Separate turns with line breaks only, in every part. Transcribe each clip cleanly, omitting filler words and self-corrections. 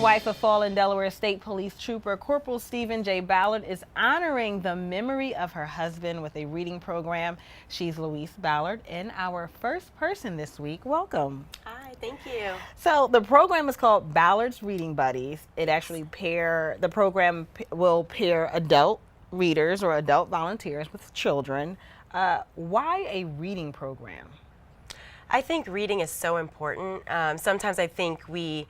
wife of fallen Delaware State Police Trooper Corporal Stephen J. Ballard is honoring the memory of her husband with a reading program. She's Louise Ballard, and our first person this week. Welcome.
Hi, thank you.
So the program is called Ballard's Reading Buddies. The program will pair adult readers or adult volunteers with children. Why a reading program?
I think reading is so important. Sometimes I think we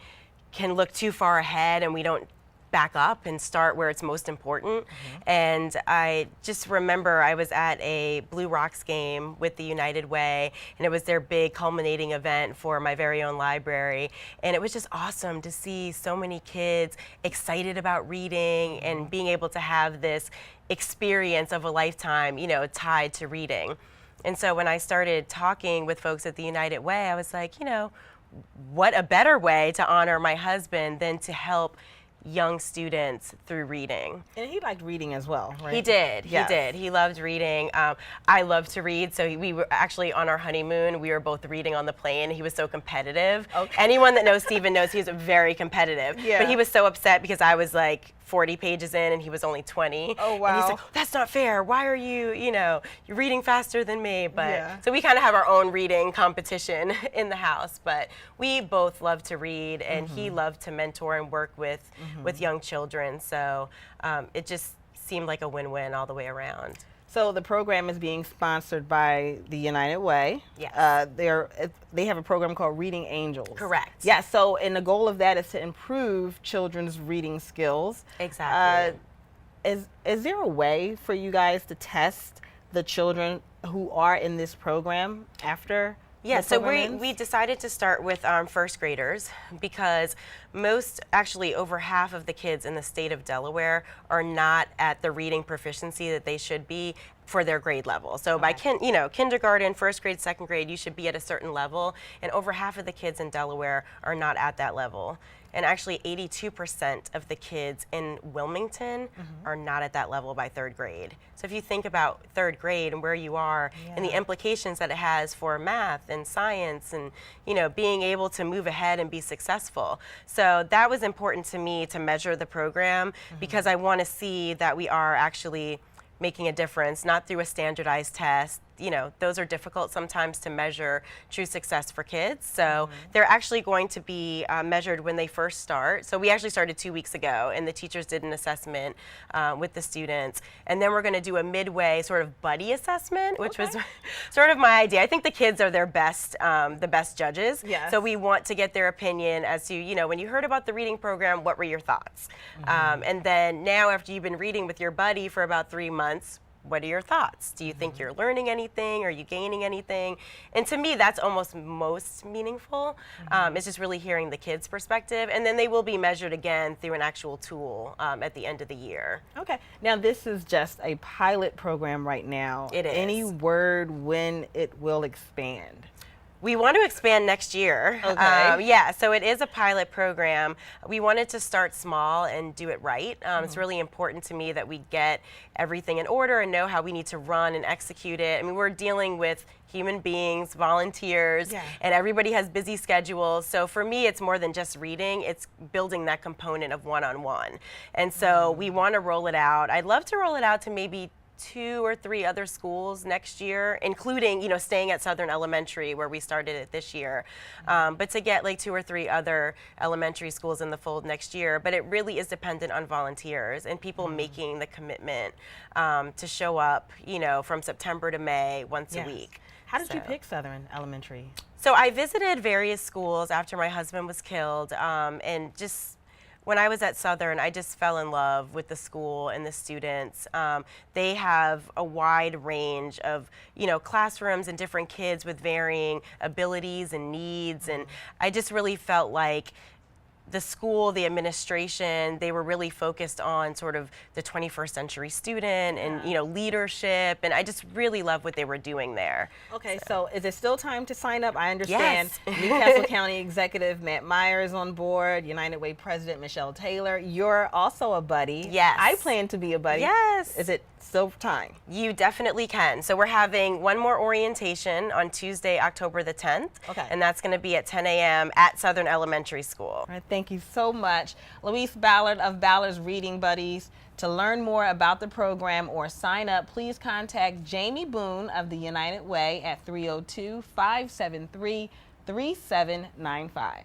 can look too far ahead and we don't back up and start where it's most important. And I just remember I was at a Blue Rocks game with the United Way, and it was their big culminating event for my very own library. And it was just awesome to see so many kids excited about reading and being able to have this experience of a lifetime, tied to reading. And so when I started talking with folks at the United Way, I was like, what a better way to honor my husband than to help young students through reading.
And he liked reading as well, right?
He did.
Yes.
He did. He loved reading. I love to read, so we were actually on our honeymoon. We were both reading on the plane. He was so competitive.
Okay.
Anyone that knows Stephen knows he's very competitive.
Yeah.
But he was so upset because I was like 40 pages in and he was only 20.
Oh, wow.
And he's like, that's not fair. Why are you, you're reading faster than me. But
Yeah.
So we kind of have our own reading competition in the house. But we both love to read, and he loved to mentor and work with young children. So it just seemed like a win-win all the way around.
So the program is being sponsored by the United Way.
Yes.
They have a program called Reading Angels.
Correct.
Yeah, so and the goal of that is to improve children's reading skills.
Exactly.
Is there a way for you guys to test the children who are in this program after?
Yeah,
the
so
program ends?
we decided to start with first graders because actually over half of the kids in the state of Delaware are not at the reading proficiency that they should be for their grade level. So by kindergarten, first grade, second grade, you should be at a certain level, and over half of the kids in Delaware are not at that level. And actually 82% of the kids in Wilmington are not at that level by third grade. So if you think about third grade and where you are and the implications that it has for math and science and being able to move ahead and be successful. So that was important to me to measure the program because I want to see that we are actually making a difference, not through a standardized test. Those are difficult sometimes to measure true success for kids. So they're actually going to be measured when they first start. So we actually started 2 weeks ago, and the teachers did an assessment with the students. And then we're going to do a midway sort of buddy assessment, which was sort of my idea. I think the kids are the best judges.
Yes.
So we want to get their opinion as to, when you heard about the reading program, what were your thoughts? And then now after you've been reading with your buddy for about 3 months, what are your thoughts? Do you think you're learning anything? Are you gaining anything? And to me, that's almost most meaningful. It's just really hearing the kids' perspective. And then they will be measured again through an actual tool at the end of the year.
Okay. Now, this is just a pilot program right now.
It is.
Any word when it will expand?
We want to expand next year.
Okay.
So it is a pilot program. We wanted to start small and do it right. It's really important to me that we get everything in order and know how we need to run and execute it. I mean, we're dealing with human beings, volunteers, and everybody has busy schedules. So for me, it's more than just reading. It's building that component of one-on-one. And so we want to roll it out. I'd love to roll it out to maybe 2 or 3 other schools next year, including, staying at Southern Elementary where we started it this year. But to get like 2 or 3 other elementary schools in the fold next year. But it really is dependent on volunteers and people making the commitment to show up, from September to May once a week.
How did you pick Southern Elementary?
So I visited various schools after my husband was killed, and just when I was at Southern, I just fell in love with the school and the students. They have a wide range of, classrooms and different kids with varying abilities and needs. And I just really felt like the school, the administration, they were really focused on sort of the 21st century student and, leadership. And I just really love what they were doing there.
Okay, so is it still time to sign up? I understand Newcastle County Executive Matt Myers on board, United Way President Michelle Taylor. You're also a buddy.
Yes.
I plan to be a buddy.
Yes.
Is it Still time.
You definitely can. So we're having one more orientation on Tuesday, October the 10th.
Okay.
And that's going to be at 10 a.m. at Southern Elementary School.
All right, thank you so much. Louise Ballard of Ballard's Reading Buddies. To learn more about the program or sign up, please contact Jamie Boone of the United Way at 302-573-3795.